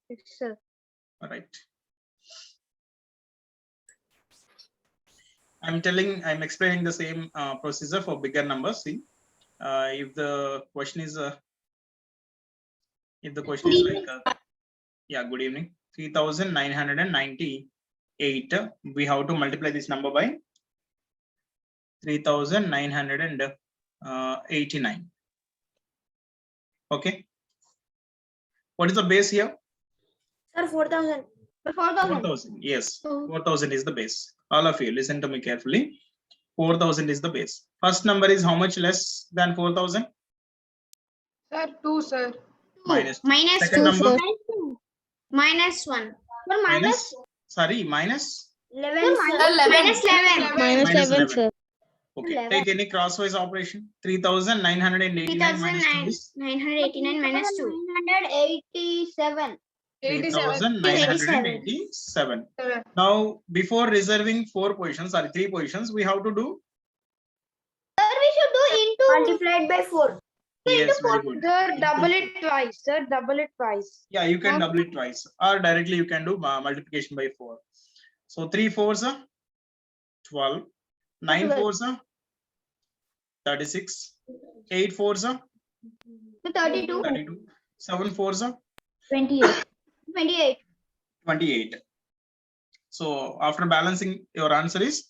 Yes, sir. All right. I'm explaining the same procedure for bigger numbers. See, if the question is like, yeah, good evening, 3,998, we have to multiply this number by 3,989. Okay. What is the base here? Sir, 4,000. 4,000. Yes, 4,000 is the base. All of you, listen to me carefully. 4,000 is the base. First number is how much less than 4,000? Sir, 2, sir. Minus. Minus Second 2, number? sir. Minus 1. Minus. Sorry, minus. 11, sir. Minus 11. Minus 11, 11. sir. Okay. 11. Take any crosswise operation. 3,989 minus 2 is 989 minus 2. 987. 3,987. Seven. Now, before reserving 4 positions, sorry, 3 positions, we have to do. Sir, we should do into. Multiplied by 4. Yes, very good. Sir, Into double it twice. Sir, double it twice. Yeah, you can double it twice, or directly you can do multiplication by 4. So 3 4s are 12, 9 4s are 36, 8 4s are 32. 32, 7 4s are 28. 28. 28. So after balancing, your answer is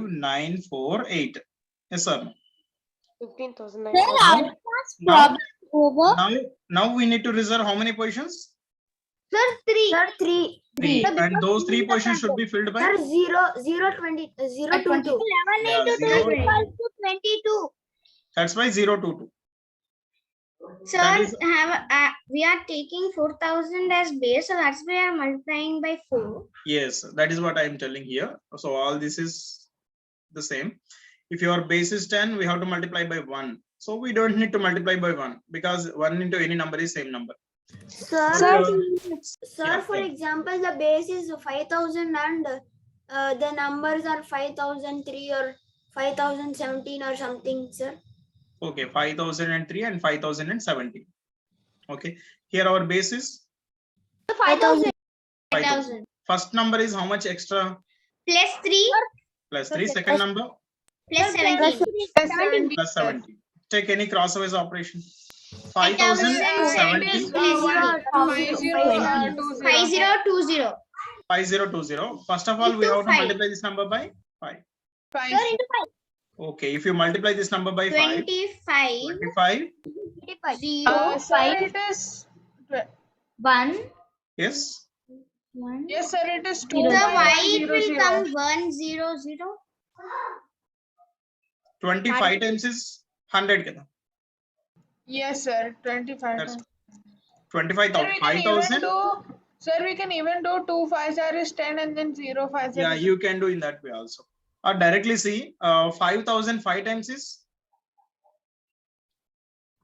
15,948. Yes, sir. 15,900. Now we need to reserve how many positions? Sir, 3. Sir, 3. 3. And those 3 positions should be filled by. Sir, 0, 0, 20, 0, 2, 2. 11 Yeah, into 2 0. equals to 22. That's why 0 2 2. Sir, That is- we are taking 4,000 as base, so that's why we are multiplying by 4. Yes, that is what I am telling here. So all this is the same. If your base is 10, we have to multiply by 1. So we don't need to multiply by 1 because 1 into any number is same number. Sir, Yeah, for okay. example, the base is 5,000 and the numbers are 5,003 or 5,017 or something, sir. Okay, 5,003 and 5,017. Okay, here our base is 5,000. 5,000. First number is how much extra? Plus 3 Plus 3. Second number plus 17. plus 70. Take any crossovers operation. 5,070. 5020. 5020. First of all, we Into have to 5. multiply this number by 5. 5. Okay, if you multiply this number by 5, 25. 25. 0. Sir, it is. 1. Yes. Yes, sir, it is 2. So why it will come 100? 25 times is 100. Kada. Yes, sir, 25. That's Sir, 25,000. we can even 5,000. do. Sir, we can even do 2 5 are is 10 and then 0 5 Yeah, you can do in that way also. Or directly see 5,000 5 times is.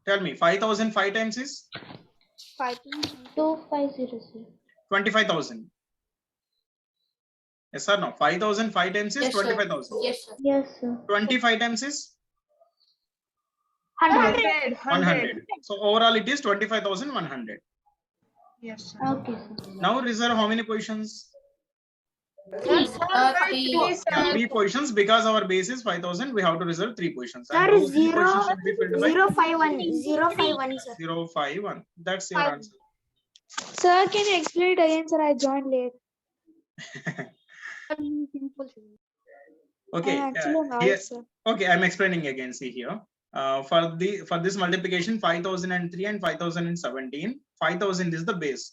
Tell me, 5,000 5 times is 2500. 25,000. Yes or no? 5,000 5 times is Yes, sir. 25,000. Yes, sir. Yes, sir. 25 times is 100. 100. So overall it is 25,100. Yes, sir. Okay, sir. Now reserve how many positions? 3, Yeah, sir. 3 positions because our base is 5,000. We have to reserve 3 positions. Sir, And those 3 zero- positions should be filled by 051. 051, sir. 051. That's your answer. Sir, can you explain it again, sir? I joined late. Okay. I'm actually an Here, out, sir. okay, I'm explaining again. See here. For this multiplication, 5,003 and 5,017, 5,000 is the base.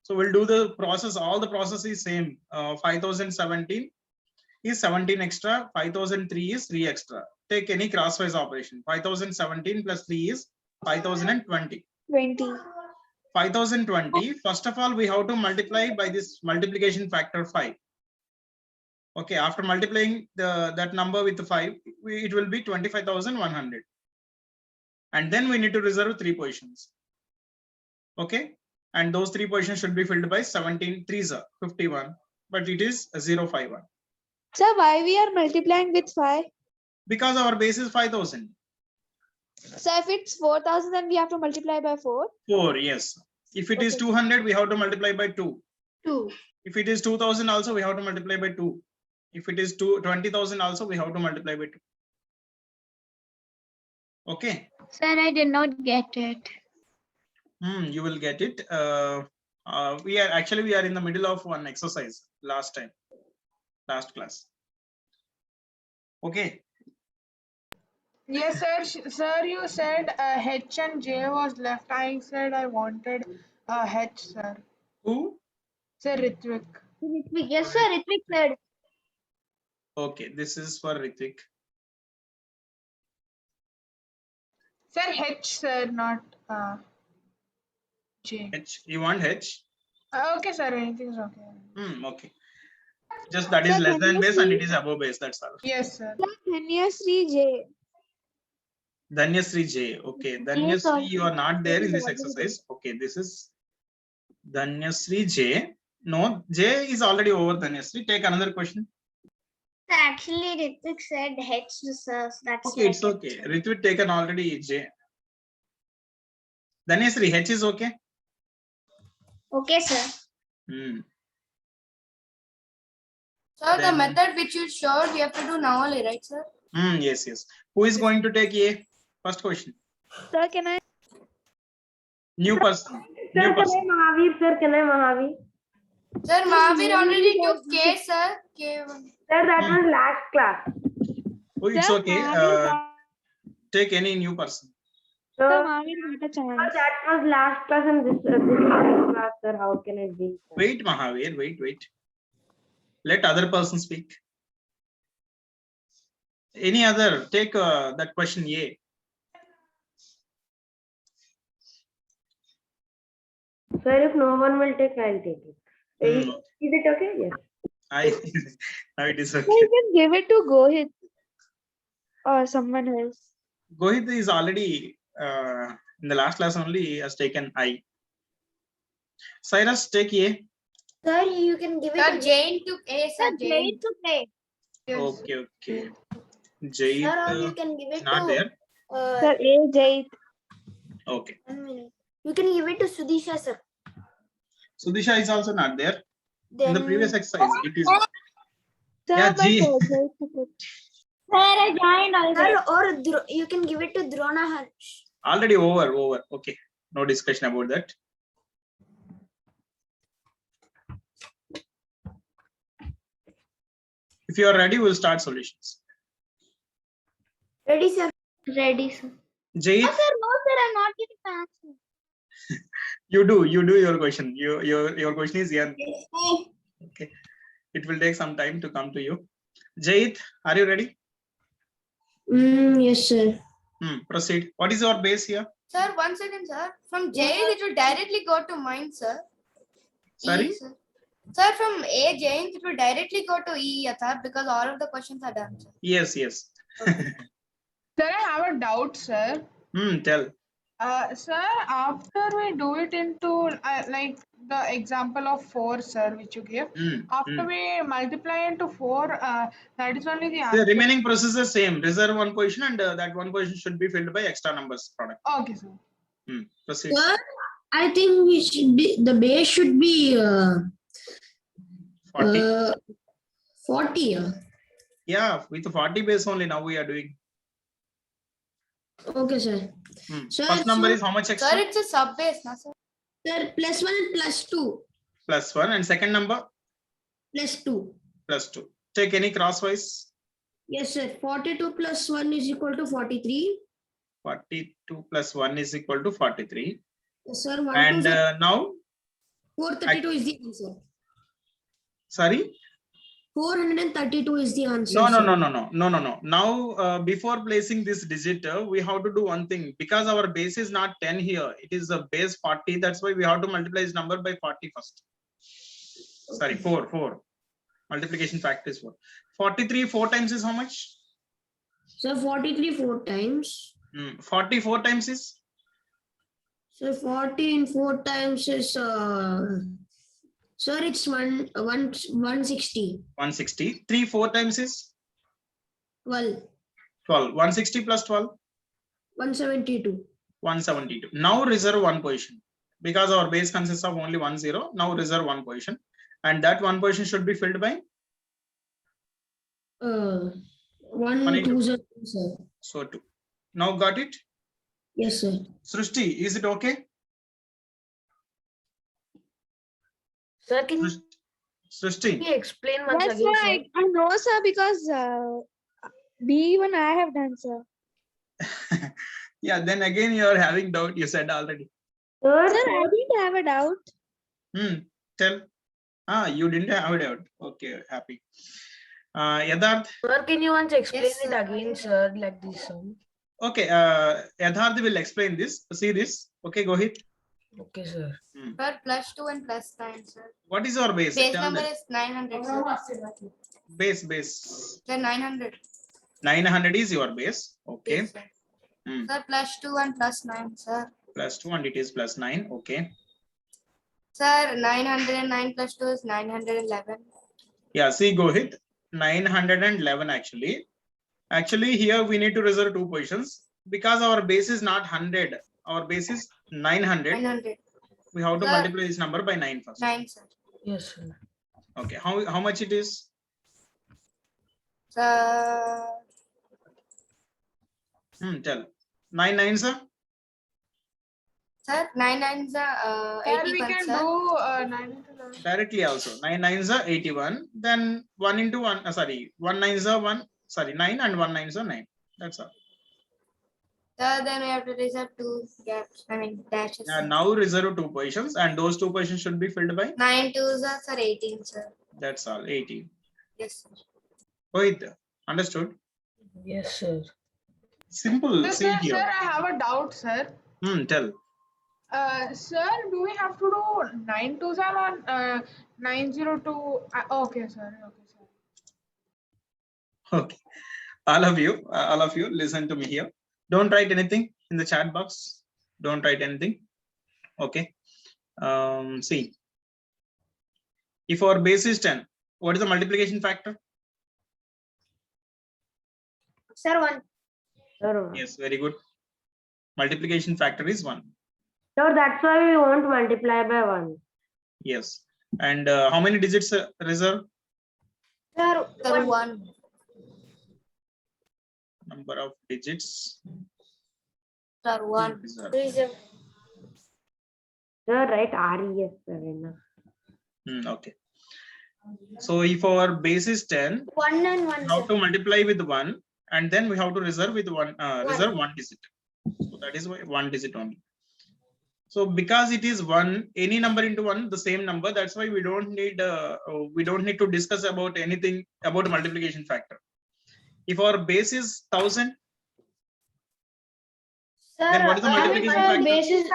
So we'll do the process. All the process is same. 5,017 is 17 extra. 5,003 is 3 extra. Take any crosswise operation. 5,017 plus 3 is 5,020. 20. 5,020. First of all, we have to multiply by this multiplication factor 5. Okay, after multiplying that number with 5, it will be 25,100. And then we need to reserve 3 positions. Okay, and those 3 positions should be filled by 17 3s are 51, but it is 051 Sir, why we are multiplying with 5? because our base is 5,000. So if it's 4,000, then we have to multiply by 4. 4, yes. If it is Okay. 200, we have to multiply by 2. 2. If it is 2000 also, we have to multiply by 2. If it is 20,000 also, we have to multiply by 2. Okay. Sir, I did not get it. You will get it. We are in the middle of one exercise last class. Okay. Yes, sir. Sir, you said H and J was left. I said I wanted H, sir. Who? Sir, Ritvik. Ritvik. Yes, sir. Ritvik said. Okay, this is for Ritvik. Sir, H, sir, not J. H. You want H? Okay, sir. Anything is okay. Okay. Just that is Sir, less can than you base and see- it is above base. That's all. Yes, sir. Dhanyasri J. Dhanyasri J. Okay. Dhanyasri, you are not there in this exercise. Okay, this is Dhanyasri J. No, J is already over Dhanyasri. Take another question. Actually, Ritvik said H, sir. That's Okay, it's okay. Ritvik taken already J. Dhanyasri, H is okay. Okay, sir. Sir, the Then- method which you showed, we have to do now only, right, sir? Yes. Who is going to take A? First question. Sir, can I? New person. New person. Mahavir, sir, can I Mahavir? Sir, Mahavir already took K, sir. K1. Sir, that was last class. Oh, it's Sir, okay. Mahavir Take any new person. Sir, Sir, Mahavir got a chance. that was last class and this is class, sir. How can it be? Sir? Wait, Mahavir. Wait. Let other person speak. Any other? Take that question A. Sir, if no one will take, I'll take it. Hmm. Is it okay? Yes. Now it is Sir, okay. you can give it to Gohit or someone else. Gohit is already in the last class only. He has taken I. Cyrus, take A. Sir, you can give it Sir, to Jane took A, sir. Jane. to play. Yes. Okay. Sir, or Jait you can give it not to there. Sir, A, Jait. Okay. 1 minute. You can give it to Sudisha, sir. Sudisha is also not there. Then In the previous exercise, it is. Sir, Yeah, but G. Jait took it. Sir, I joined already. Sir, or you can give it to Drona Harsh. Already over. Okay. No discussion about that. If you are ready, we'll start solutions. Ready, sir? Ready, sir. Jait, No, sir, I'm not getting the answer. you do your question. Your question is here. Okay. It will take some time to come to you. Jait, are you ready? Yes, sir. Proceed. What is your base here? Sir, 1 second, sir. From J, it will directly go to mine, sir. Sorry? E, sir. Sir, from A, Jane, it will directly go to E, Yatharth, because all of the questions are done, sir. Yes. Sir, I have a doubt, sir. Tell. Sir, after we do it into like the example of 4, sir, which you gave, after we multiply into 4, that is only the The answer. remaining process is the same. Reserve one position and that one position should be filled by extra numbers product. Okay, sir. Proceed. Sir, I think we should be, the base should be 40. 40. Yeah, with 40 base only now we are doing. Okay, sir. Sir, First number is how much Sir, extra? it's a sub base, na, sir? Sir, plus 1 and plus 2. Plus 1 and second number Plus 2. plus 2. Take any crosswise. Yes, sir. 42 plus 1 is equal to 43. 42 plus 1 is equal to 43. Yes, sir. 1, And 2, sir. now, 432 is the answer. sorry? 432 is the answer. No. sir. Now, before placing this digit, we have to do one thing. Because our base is not 10 here, it is a base 40. That's why we have to multiply this number by 40 first. Sorry, 4. Multiplication factor is 4. 43 4 times is how much? So 43 4 times. 40 4 times is? So 40 in 4 times is sir, it's 160. 160. 3 4 times is? 12. 12. 160 plus 12? 172. 172. Now reserve one position. because our base consists of only 1 0. Now reserve one position, and that one position should be filled by 1 1 into 2 0, sir. so 2. Now got it? Yes, sir. Srishti, is it okay? Sir, can Srishti, you explain once Yes, again, sir. sir? I know, sir, because B even I have done, sir. yeah, then again you are having doubt, you said already. Sir, I didn't have a doubt. Tell. You didn't have a doubt. Okay, happy. Yadharth, Sir, can you once explain Yes, it sir. again, sir, like this sum? okay, Yadharth will explain this. See this. Okay, go ahead. Okay, sir. Sir, +2 and +9, sir. What is your base? Base Tell number them. is 900, sir. Base. Sir, 900. 900 is your base. Okay. Yes, sir. Hmm. Sir, +2 and +9, sir. +2 and it is +9. Okay. Sir, 909 + 2 is 911. Yeah, see, go ahead. 911 actually. Actually, here we need to reserve two positions because our base is not 100. Our base is 900. 900. We have to Sir. multiply this number by 9 first. 9, sir. Yes, sir. Okay. How much it is? Sir, Tell. 9 9, sir. sir, 9 9s are Sir, we 81, can sir. do 9 into 9. Directly also. 9 9s are 81. Then 1 into 1. Sorry. 1 9s are 1. Sorry. 9 and 1 9s are 9. That's all. Sir, then we have to reserve 2 gaps. I mean dashes. Yeah, now reserve two positions and those two positions should be filled by. 9 2s are sir 18, sir. That's all. 18. Yes, sir. Wait. Understood? Yes, sir. Simple. Sir, See sir, here. I have a doubt, sir. Tell. Sir, do we have to do 9 2s or 902? Okay, sir. Okay, sir. Okay. All of you, listen to me here. Don't write anything in the chat box. Don't write anything. Okay. See. If our base is 10, what is the multiplication factor? Sir, 1. Sir, Yes, very good. Multiplication factor is 1. sir, that's why we won't multiply by 1. Yes. And how many digits reserve? Sir, Sir, 1. 1. Number of digits. Sir, 1. Reserve. Reserve. Sir, write RES, sir. enough. Okay. So if our base is 10, 1 and 1. we have Sir. to multiply with 1, and then we have to reserve with reserve one digit. So that is why one digit only. So because it is 1, any number into 1, the same number. That's why we don't need to discuss about anything about multiplication factor. If our base is 1000, then what is the multiplication factor? Basis,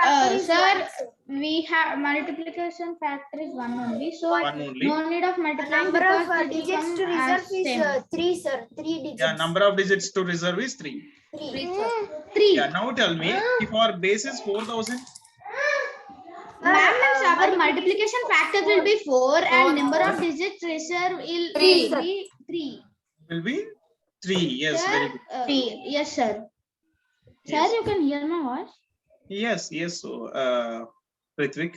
sir, Sir, we have multiplication factor is 1 only, so One only. no need of multiplying number because of it will digits come to reserve as is same. 3, sir. 3 digits. Yeah, number of digits to reserve is 3. 3. 3. Yeah, now tell me if our base is 4000. Ma'am, our multiplication factor will be 4 and number of digits reserve will Three. be 3. Will be 3. Yes, Sir, very good. 3. Yes, sir. Yes. Sir, you can hear my voice? Yes. So, Ritvik.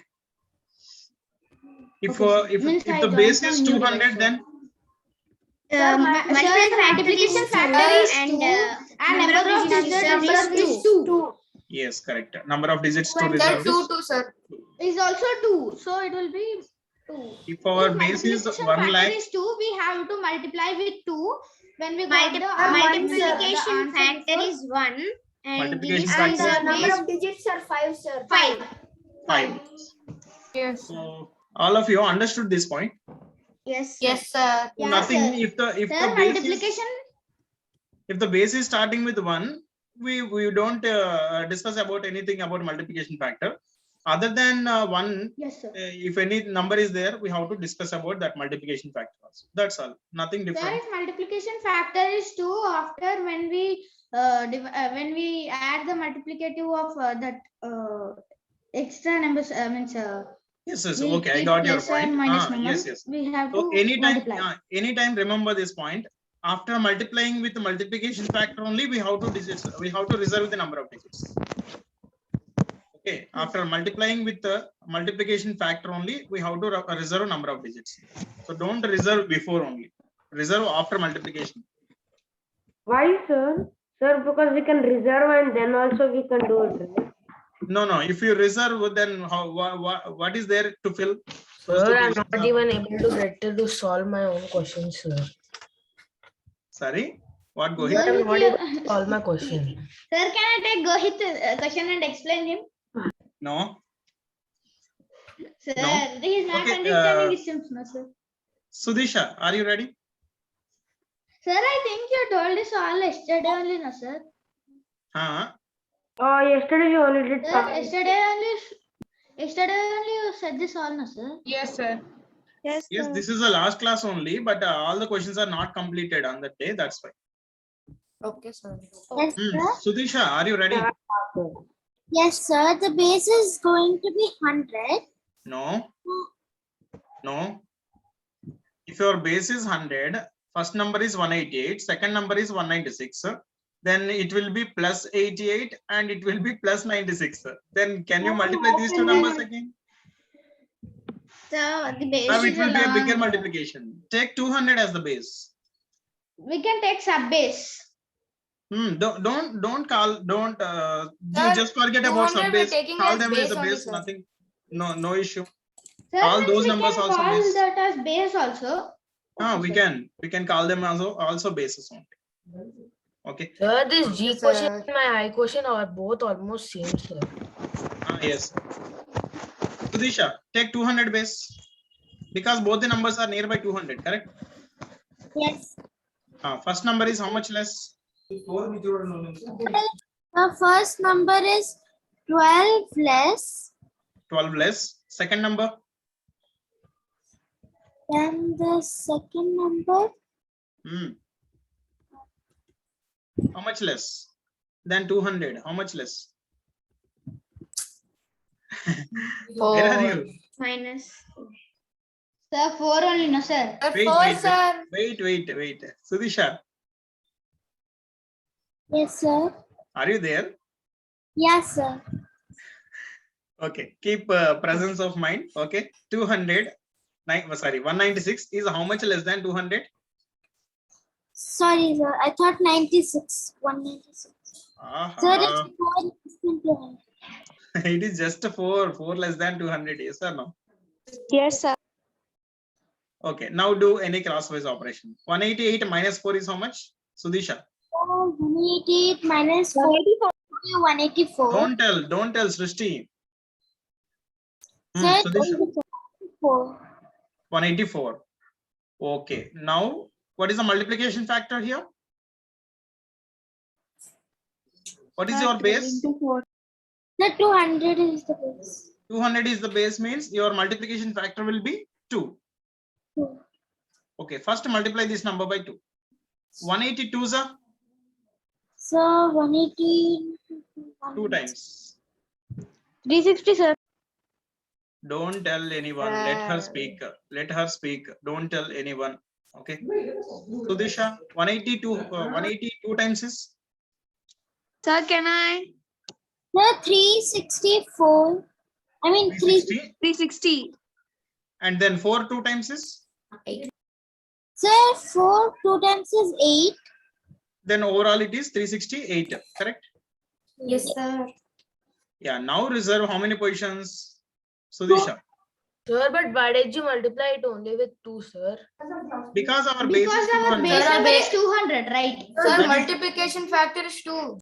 If Okay, means if I the joined base from is new 200, device, then Sir, multiplication factor is 2 and number of digits is 2. yes, correct. Number of digits to Sir, reserve Sir, is 2 sir. Is also 2, so it will be 2. if our If base is multiplication 1 factor lakh. is 2, we have to multiply with 2 when we got the multiplication factor is 1 Multiplication And factor the number is of digits are 5, sir. 5. 5. Yes. So all of you understood this point. Yes. Yes, sir. Yeah, Nothing. sir. If the Sir, base is, multiplication. if the base is starting with 1, we don't discuss about anything about multiplication factor. Other than 1, Yes, sir. if any number is there, we have to discuss about that multiplication factor also. That's all. Nothing Sir, different. if multiplication factor is 2, after when we add the multiplicative of that extra numbers, means Yes. we Okay, I keep got your plus or point. minus number, Yes. we have So to multiply. anytime remember this point. After multiplying with the multiplication factor only, we have to reserve the number of digits. Okay, after multiplying with the multiplication factor only, we have to reserve number of digits. So don't reserve before only. Reserve after multiplication. Why, sir? Sir, because we can reserve and then also we can do it, right? No. If you reserve, then how? What is there to fill? Sir, I'm not even able to get to solve my own questions, sir. Sorry, what? Go I'm ahead. not able to solve my question. Sir, can I take Gohit question and explain him? No. Sir, No. he is not Okay, understanding his sims, no, sir. Sudisha, are you ready? Sir, I think you told this all yesterday only, no, sir. Yesterday you only did. Sir, yesterday only you said this all, no, sir. Yes, sir. Yes, Yes, sir. this is the last class only, but all the questions are not completed on that day. That's why. Okay, sir. Yes, Sudisha, are you ready? Yes, sir. The base is going to be 100. No. If your base is 100, first number is 188, second number is 196. Then it will be plus 88 and it will be plus 96. Then can you multiply these two numbers again? So the base Now is it will be a bigger long. multiplication. Take 200 as the base. We can take sub base. Don't call, Sir, just forget about 200 sub we're base. taking Call as them as base the only, base, sir. nothing. No issue. Sir, All means those we numbers can also call base. that as base also. We can call them also bases only. Okay. Sir, this G Yes, question sir. and my I question are both almost same, sir. Yes. Sudisha, take 200 base because both the numbers are nearby 200, correct? Yes. First number is how much less? The first number is 12 less. 12 less. Second number? Then the second number. How much less than 200? How much less? Where are you? Minus. Sir, 4 only, no, sir. Wait. Sudisha, Yes, sir. are you there? Yes, sir. Okay, keep presence of mind. Okay, 196 is how much less than 200? Sorry, sir. I thought 96. 196. Sir, it's 4 less than 200. It is just 4 less than 200. Yes or no? Yes, sir. Okay, now do any crosswise operation. 188 minus 4 is how much? Sudisha. 188 minus 4. 184. Don't tell Srishti. Sir, Sudisha. 184. 184. Okay, now what is the multiplication factor here? What is your base? The 200 is the base. 200 is the base means your multiplication factor will be 2. 2. Okay, first multiply this number by 2. 182 is a So 180. 2 times. 360, sir. Don't tell anyone. Let her speak. Let her speak. Don't tell anyone. Okay. Sudisha, 182 times is Sir, can I? The 364. I mean 360. 360. And then 4 2 times is? Sir, 4 2 times is 8. Then overall it is 368. Correct? Yes, sir. Yeah. Now reserve how many positions? Sudisha. Sir, but why did you multiply it only with 2, sir? Because our base Because is our 200. base number is 200, right? Sir, multiplication factor is 2.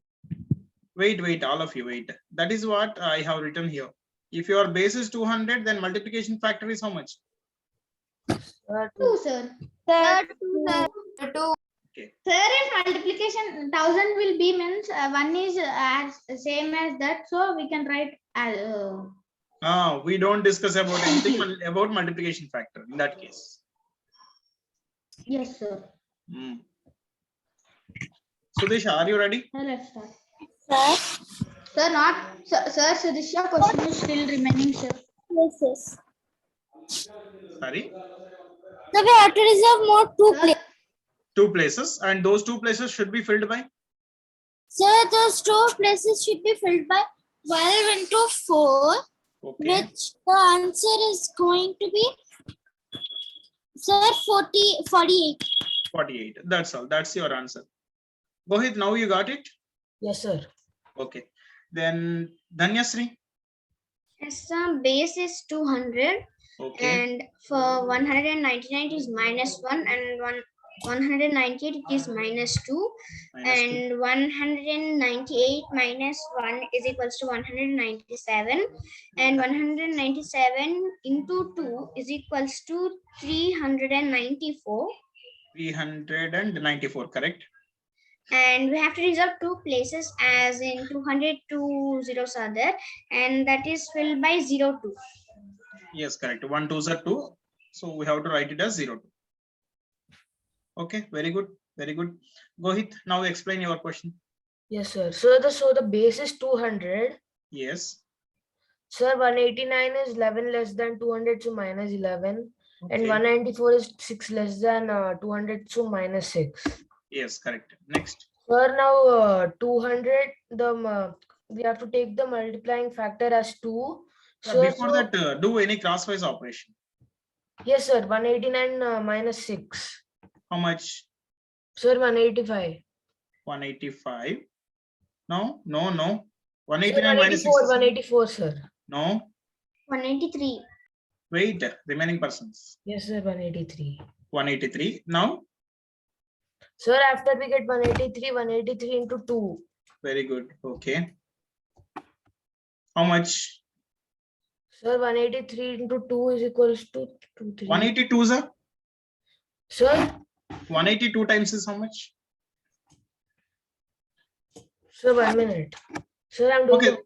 Wait, all of you wait. That is what I have written here. If your base is 200, then multiplication factor is how much? Sir, 2, sir. Sir, 2. Sir, if multiplication 1000 will be means 1 is as same as that, so we can write We don't discuss about anything about multiplication factor in that case. yes, sir. Sudisha, are you ready? Sir, let's start. Sir. Sir, Sudisha question is still remaining, sir. Places. Sorry. So we have to reserve more 2 places. 2 places, and those 2 places should be filled by? Sir, those 2 places should be filled by 12 into 4, Okay. which the answer is going to be, sir, 48. 48. That's all. That's your answer. Mohit, now you got it? Yes, sir. Okay. Then Dhanyasri. Yes, sir, base is 200. Okay. And for 199 it is -1, and 198 it is -2, Minus 2. and 198 -1 is equals to 197, and 197 into 2 is equals to 394, 394, correct? and we have to reserve 2 places, as in 200 2 zeros are there, and that is filled by 02. Yes, correct. 1 2s are 2. So we have to write it as 02. Okay, very good. Very good. Mohit, now explain your question. Yes, sir. So the base is 200. Yes. Sir, 189 is 11 less than 200, so minus 11. And Okay. 194 is 6 less than 200, so minus 6. Yes, correct. Next. Sir, now 200, we have to take the multiplying factor as 2. Before that, do any crosswise operation. Yes, sir. 189 minus 6. How much? Sir, 185. 185. No. 189 Sir, minus 6. 184, sir. No. 183. Wait, remaining persons. Yes, sir, 183. 183. Now. Sir, after we get 183 into 2. Very good. Okay. How much? Sir, 183 into 2 is equals to 2, 3. 182, sir. Sir? 182 times is how much? Sir, 1 minute. Sir, I'm doing. Okay.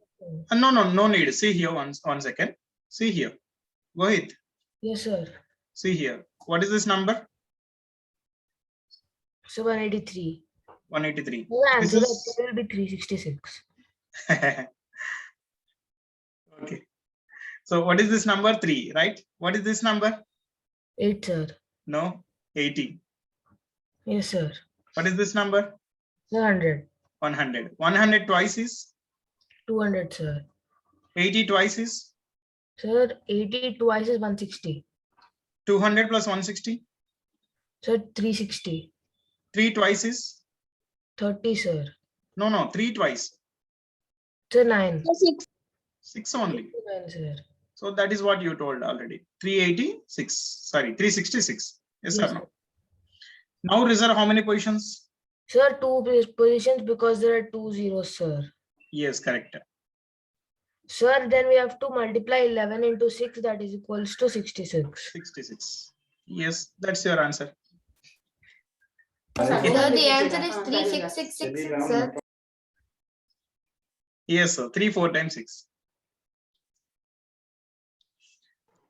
No need. See here one second. See here. Go ahead. Yes, sir. See here. What is this number? So 183. 183. The answer This will be 366. Okay. So what is this number? 3, right? What is this number? 8, sir. No. 80. Yes, sir. What is this number? 100. 100. 100 twice is? 200, sir. 80 twice is? Sir, 80 twice is 160. 200 plus 160? Sir, 360. 3 twice is? 30, sir. No. 3 twice. Sir, 9. 6 only. 9, sir. So that is what you told already. 386. Sorry, 366. Yes, Yes, or no? Now reserve how many positions? Sir, 2 positions because there are 2 zeros, sir. Yes, correct. Sir, then we have to multiply 11 into 6, that is equals to 66. 66. Yes, that's your answer. So the answer is 3666, sir. Yes, sir. 3 4 times 6.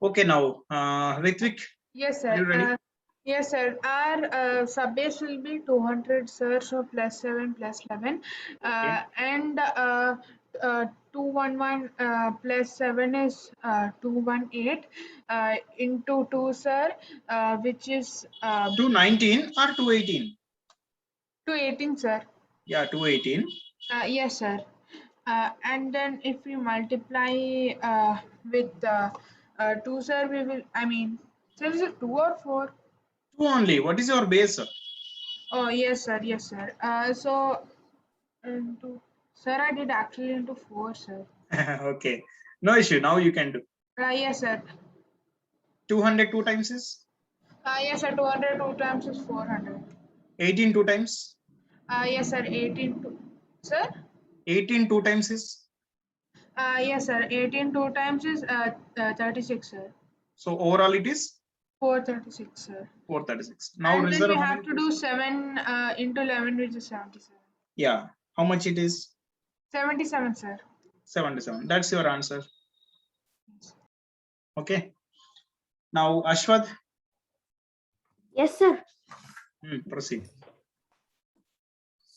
Okay, now Ritvik. Yes, sir. You ready? Yes, sir. Our subbase will be 200, sir. So plus 7 plus 11. And 211 plus 7 is 218 into 2, sir, which is 219 or 218? 218, sir. Yeah, 218. Yes, sir. And then if we multiply with 2, sir, we will, sir, is it 2 or 4? 2 only. What is your base, sir? Oh, yes, sir. Yes, sir. So, into, sir, I did actually into 4, sir. Okay. No issue. Now you can do. Yes, sir. 200 2 times is? Yes, sir. 200 2 times is 400. 18 2 times? Yes, sir. 18 2. Sir? 18 2 times is? Yes, sir. 18 2 times is 36, sir. So overall it is? 436, sir. 436. Now And reserve then we how have many to do 7 into 11, which is 77. Yeah. How much it is? 77, sir. 77. That's your answer. Okay. Now Ashwad. Yes, sir. Proceed.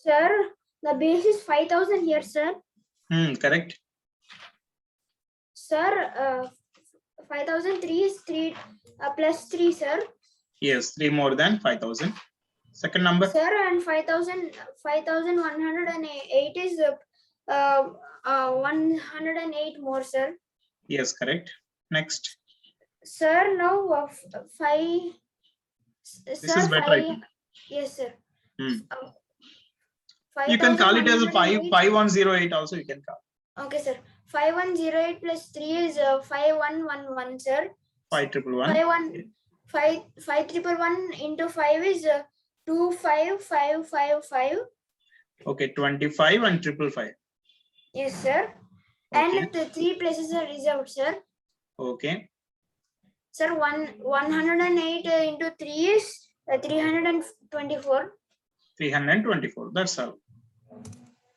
Sir, the base is 5000 here, sir. Correct. Sir, 5003 is 3 plus 3, sir. Yes, 3 more than 5000. Second number. Sir, and 5108 is 108 more, sir. Yes, correct. Next. Sir, now 5. This Sir, is better, I 5. think. Yes, sir. Hmm. You can call it as a 5108 also, you can call. Okay, sir. 5108 plus 3 is 5111, sir. 5111. 5111 into 5 is 25555. Okay, 25 and 555. Yes, sir. Okay. And the 3 places are reserved, sir. Okay. Sir, 108 into 3 is 324. 324. That's all.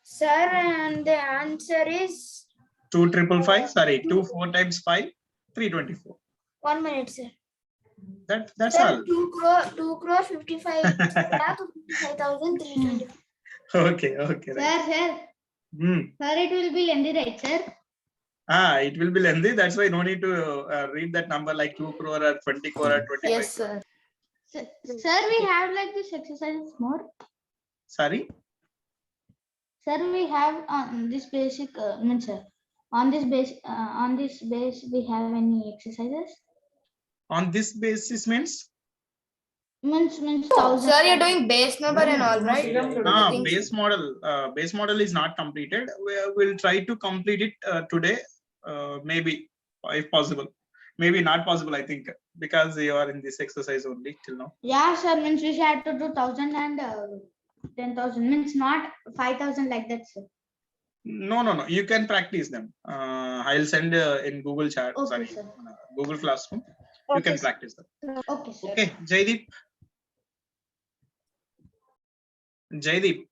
Sir, and the answer is 2555. Sorry, 2 4 times 5, 324. 1 minute, sir. That's Sir, all. 2 crore 55 lakh 55,324. Okay. Right. Sir, Hmm. sir, it will be lengthy, right, sir? It will be lengthy. That's why no need to read that number like 2 crore or 20 crore or 25. Yes, sir. Sir, we have like this exercises more. Sorry. Sir, we have this basic means on this base we have any exercises? On this basis means? Means Sir, you're doing base number and all, right? I think Base model. Base model is not completed. We'll try to complete it today. Maybe if possible. Maybe not possible, I think, because you are in this exercise only till now. Yeah, sir, means we had to do 1,000 and 10,000 means not 5,000 like that, sir. No. You can practice them. I'll send in Google chat. Okay, Sorry, sir. Google Classroom. You can practice them. Okay, sir. Okay, Jaideep. Jaideep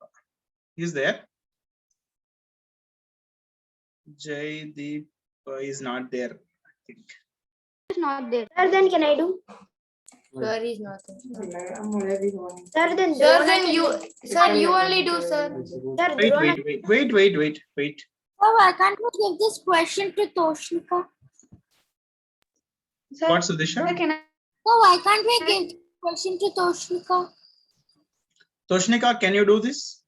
is there. Jaideep is not there, I think. It's not there. Sir, then can I do? sir is not there. Sir, then Sir, then you only do, sir. Sir, Wait. Oh, why can't we give this question to Toshnika? What, Sudisha? Oh, why can't we give this question to Toshnika? Toshnika, can you do this?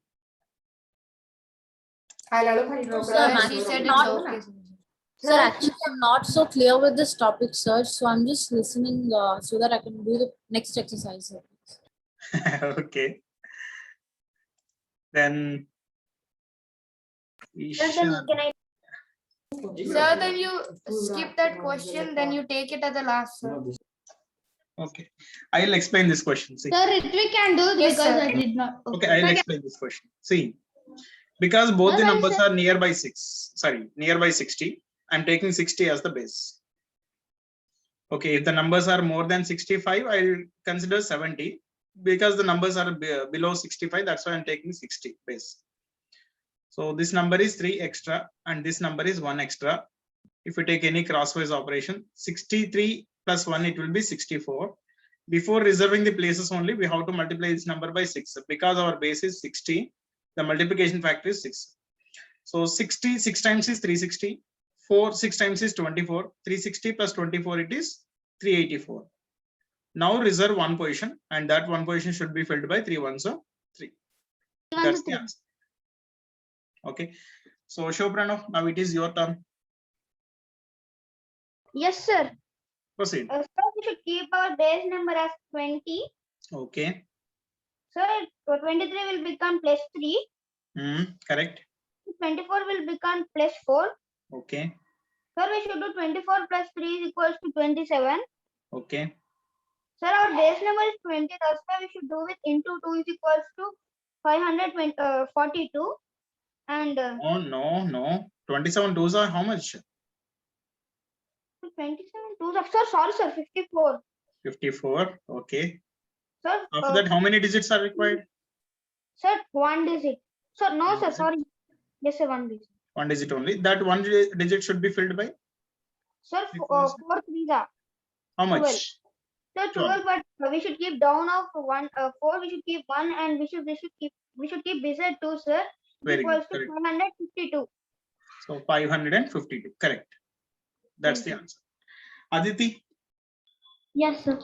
Sir, she said it's okay. Sir, actually, I'm not so clear with this topic, sir. So I'm just listening so that I can do the next exercise. Sir. Okay. Then. Sir, then can I? Sir, then you skip that question, then you take it at the last, sir. Okay. I'll explain this question. See. Sir, it we can do Yes, because sir. I did not. Okay, I'll explain this question. See, because both the Alright, numbers sir. are nearby 60, I'm taking 60 as the base. Okay, if the numbers are more than 65, I'll consider 70. Because the numbers are below 65, that's why I'm taking 60 base. So this number is 3 extra and this number is 1 extra. If you take any crosswise operation, 63 plus 1, it will be 64. Before reserving the places only, we have to multiply this number by 6. Because our base is 60, the multiplication factor is 6. So 60, 6 times is 360. 6 times is 24. 360 plus 24, it is 384. Now reserve one position and that one position should be filled by 3 ones of 3. That's the answer. Okay. So Shobhranav, now it is your turn. Yes, sir. Proceed. Sir, we should keep our base number as 20. Okay. Sir, 23 will become plus 3. Correct. 24 will become plus 4. Okay. Sir, we should do 24 plus 3 is equals to 27. Okay. Sir, our base number is 20. That's why we should do it into 2 is equals to 542. And Oh, no. 27 twos are how much? 27 2s of, sir, sorry, sir, 54. 54. Okay. Sir, After that, how many digits are required? sir, 1 digit. Sir, no, sir, sorry. Yes, sir, 1 digit. 1 digit only. That 1 digit should be filled by Sir, 4 3s are. how much? 12. Sir, 12, but we should keep down of 4. We should keep 1, and we should keep beside 2, sir. Very Equals good. to Correct. 552. So 552. Correct. That's the answer. Aditi. Yes, sir.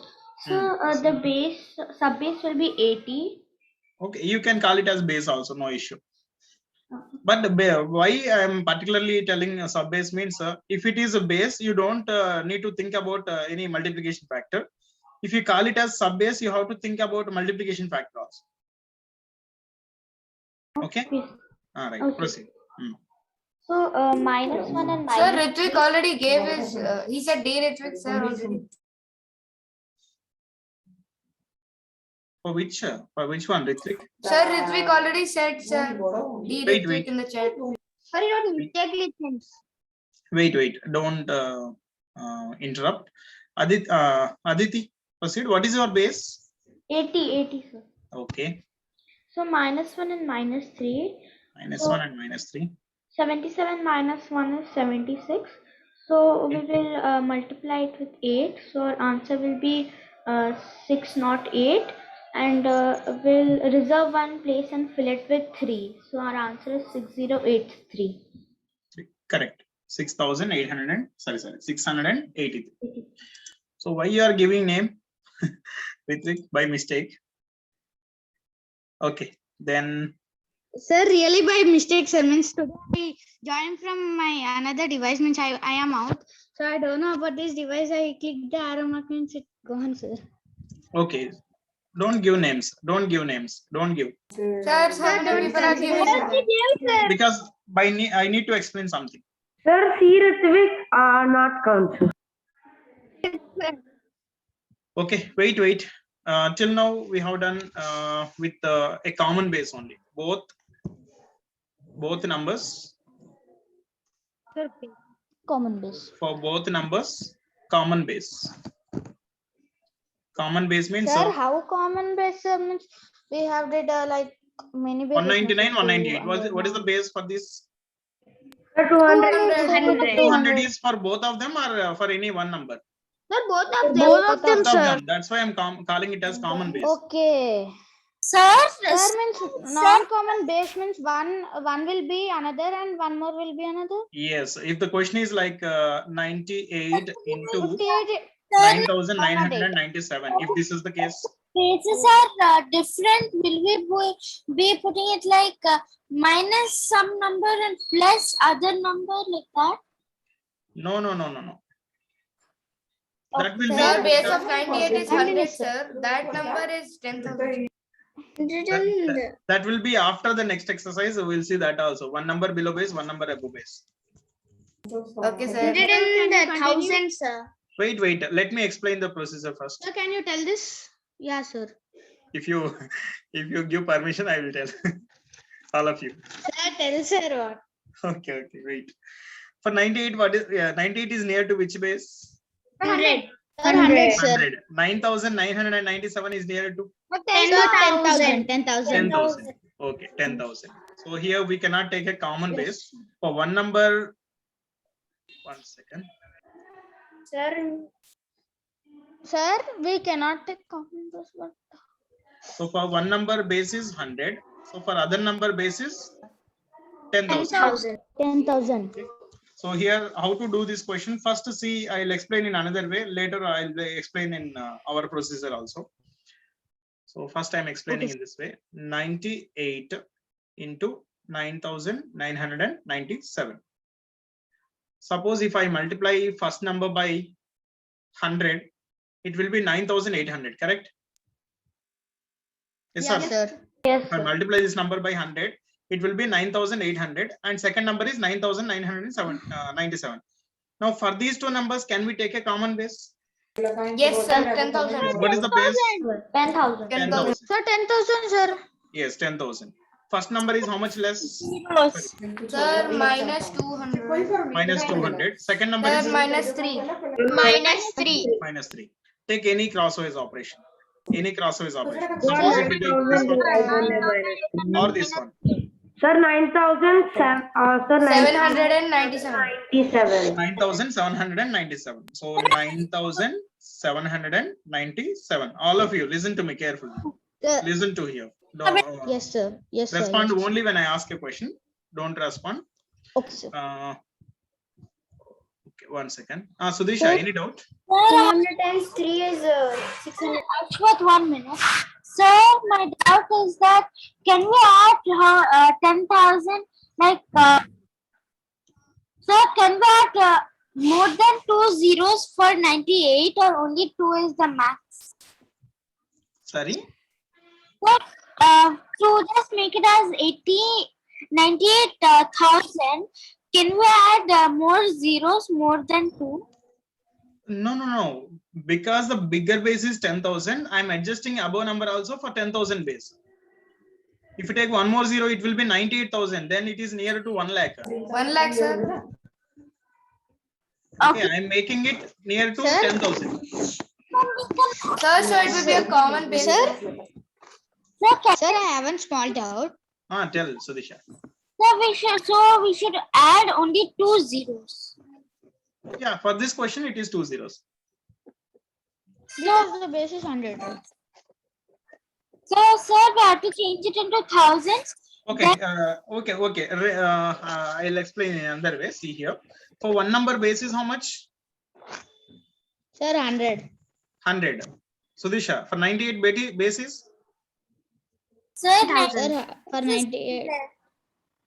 So the base, sub base will be 80. Okay, you can call it as base also, no issue. But why I am particularly telling a sub base means if it is a base, you don't need to think about any multiplication factor. If you call it as sub base, you have to think about multiplication factor also. Okay. Yes. All right. Okay. Proceed. So minus 1 and Sir, minus Ritvik 3. already gave his, he said D Ritvik, sir. Already. For which one, Ritvik? Sir, Ritvik already said, sir. D Wait, Ritvik wait. in the chat. Sorry, not mistakenly changed. Wait. Don't interrupt. Aditi, proceed. What is your base? 80, sir. Okay. So minus 1 and minus 3. Minus So- 1 and minus 3. 77 minus 1 is 76. So we will multiply it with 8. So our answer will be 608. And we'll reserve one place and fill it with 3. So our answer is 6083. Correct. 683. So why you are giving name Ritvik by mistake? Okay, then Sir, really by mistake, sir. Means today I joined from my another device. Means I am out. So I don't know about this device. I clicked the arrow mark. Means it gone, sir. okay. Don't give names. Don't give. Sir, how many people are giving? Because I need to explain something. Sir, C Ritvik are not count, sir. Okay, wait. Till now we have done with a common base only. Both numbers. Common base. For both numbers, common base. Common base means Sir, how common base means we have did like many bases. 199, 198. What is the base for this? Sir, 200. 200 is for both of them or for any one number? Sir, both of them. Both of them, Both of sir. them. That's why I'm calling it as common base. Okay. Sir, Sir means non-common base means one will be another and one more will be another. Yes. If the question is like 98 into 58. 9,997, if this is the case. bases are different. Will we be putting it like minus some number and plus other number like that? No. That will Sir, be base of 98 is 100, sir. That number is 10,000. that will be after the next exercise. We'll see that also. One number below base, one number above base. Okay, sir. 100 in the thousands, sir. Wait. Let me explain the procedure first. Sir, can you tell this? Yeah, sir. If you give permission, I will tell all of you. Sir, tell sir what. Okay. Wait. For 98, 98 is near to which base? 100. 100, sir. 100. 9,997 is near to 10,000. 10,000. Okay, 10,000. So here we cannot take a common base for one number. 1 second. Sir, we cannot take common base. But So for one number base is 100. So for other number base is 10,000. 10,000. So here, how to do this question? First, see, I'll explain in another way. Later, I'll explain in our procedure also. So first, I'm explaining in this way: 98 into 9,997. Suppose if I multiply first number by 100, it will be 9,800. Correct? Yes, sir. Yes, If I multiply this number by 100, it will be 9,800, and second number is 9,997. Now for these two numbers, can we take a common base? Yes, sir. 10,000. What is the base? 10,000. 10,000. Sir, 10,000, sir. Yes, 10,000. First number is how much less? Sir, minus 200. Minus 200. Second number Sir, is minus 3. Minus 3. minus 3. Take any crosswise operation. Suppose if you take this one or this one. Sir, 797. 9,797. So 9,797. All of you, listen to me carefully. Listen to here. Yes, sir. Yes, sir. Respond Yes. only when I ask a question. Don't respond. Okay, sir. Okay, 1 second. Sudisha, any doubt? 200 times 3 is 600. Wait 1 minute. So my doubt is that can we add 10,000 Like, sir, can we add more than 2 zeros for 98 or only 2 is the max? Sorry. Sir, to just make it as 98,000, can we add more zeros more than 2? No. Because the bigger base is 10,000, I'm adjusting above number also for 10,000 base. If you take one more zero, it will be 98,000. Then it is near to 1 lakh. 1 lakh, sir. Okay, I'm making it near to 10,000. Sir, so it will be a common base. Sir, I have a small doubt. Tell Sudisha. So we should add only 2 zeros. Yeah, for this question, it is 2 zeros. Because the base is 100. So, sir, we have to change it into thousands. Okay, okay. I'll explain in another way. See here. For one number base is how much? Sir, 100. 100. Sudisha, for 98 basis? Sir, For 98.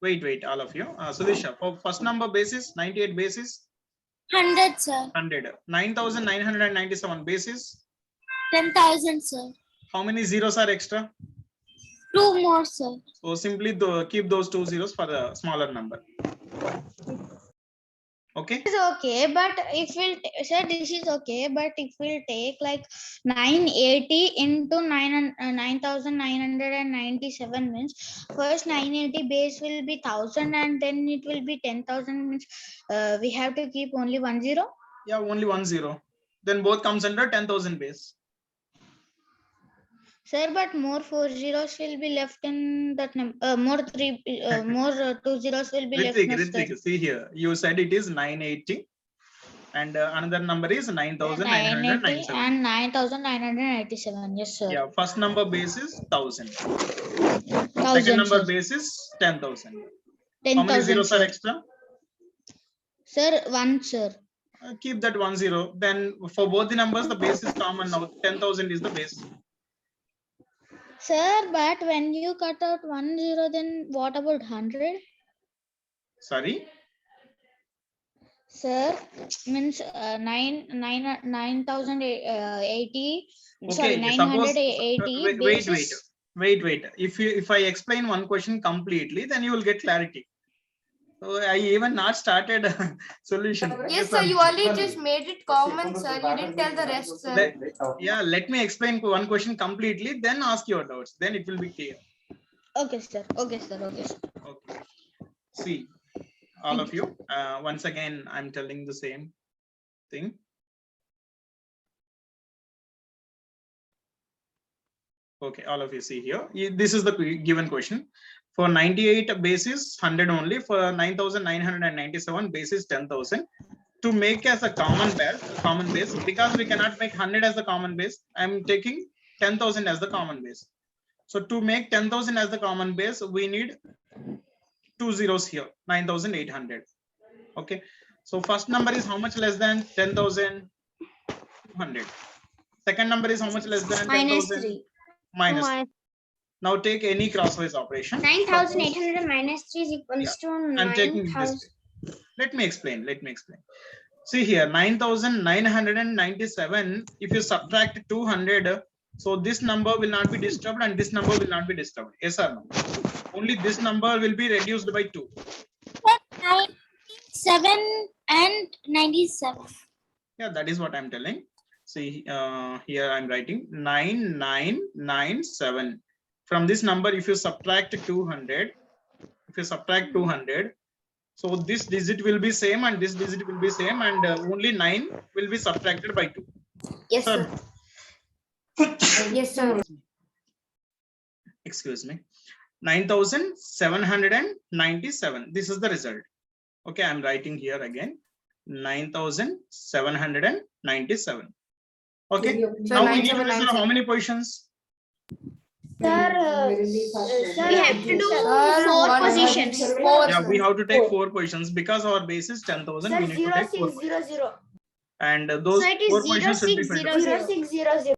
Wait, all of you. Sudisha, for first number basis, 98 basis? 100, sir. 100. 9,997 basis? 10,000, sir. How many zeros are extra? 2 more, sir. So simply keep those 2 zeros for the smaller number. Okay. This is okay, but if we'll sir, this is okay, but if we'll take like 980 into 9,997 means first 980 base will be 1,000 and then it will be 10,000 means we have to keep only 1 zero. Yeah, only 1 zero. Then both comes under 10,000 base. Sir, but more 4 zeros will be left in that number. More 2 zeros will be left. Ritik, see here. You said it is 980, and another number is 9,997. And 9,997. Yes, sir. Yeah, first number base is 1,000. 1,000, Second number sir. base is 10,000. 10,000. How many zeros are sir. extra? Sir, 1, sir. Keep that 1 zero. Then for both the numbers, the base is common now. 10,000 is the base. Sir, but when you cut out 1 zero, then what about 100? Sorry. Sir, means 9,080. Sorry, Okay, 980. Wait. If I explain one question completely, then you will get clarity. So I even not started a solution. Yes, sir. You only just made it common, sir. You didn't tell the rest, sir. Let me explain one question completely, then ask your doubts. Then it will be clear. Okay, sir. Okay. Okay. See, all of you. Once again, I'm telling the same thing. Okay, all of you see here. This is the given question. For 98 basis, 100 only. For 9,997 basis, 10,000. To make as a common base, because we cannot make 100 as the common base, I'm taking 10,000 as the common base. So to make 10,000 as the common base, we need 2 zeros here, 9,800. Okay. So first number is how much less than 10,000? 200. Second number is how much less than 10,000? -3. Minus. Now take any crosswise operation. 9,800 minus 3 is equals to I'm taking this. 9,000. Let me explain. See here, 9,997. If you subtract 200, so this number will not be disturbed and this number will not be disturbed. Yes or no? Only this number will be reduced by 2. 97 and 97. Yeah, that is what I'm telling. See, here I'm writing 9997. From this number, if you subtract 200, so this digit will be same and this digit will be same, and only 9 will be subtracted by 2. Yes, sir. Yes, sir. Excuse me. 9,797. This is the result. Okay, I'm writing here again. 9,797. Okay. So Now we need to measure how many positions? Sir, we have to do 4 positions. Yeah, we have to take 4 positions because our base is 10,000. Sir, We need to take 4 positions. 0600. And those So it is 4 positions should be filled up. 0600.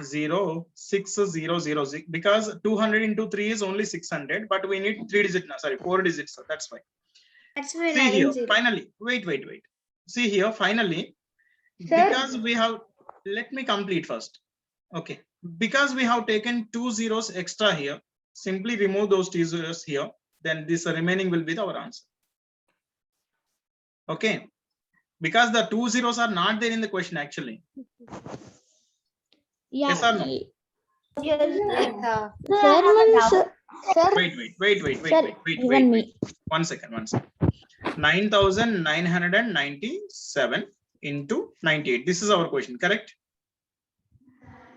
06006 because 200 into 3 is only 600, but we need 4 digits. So that's why. That's why See adding here, zero. finally, wait. See here, finally, Sir. because we have, let me complete first. Okay, because we have taken 2 zeros extra here, simply remove those 2 zeros here, then this remaining will be our answer. Okay, because the 2 zeros are not there in the question actually. Yeah. Yes or no? Sir, sir. Wait. Sir, even me. One second. 9,997 into 98. This is our question, correct?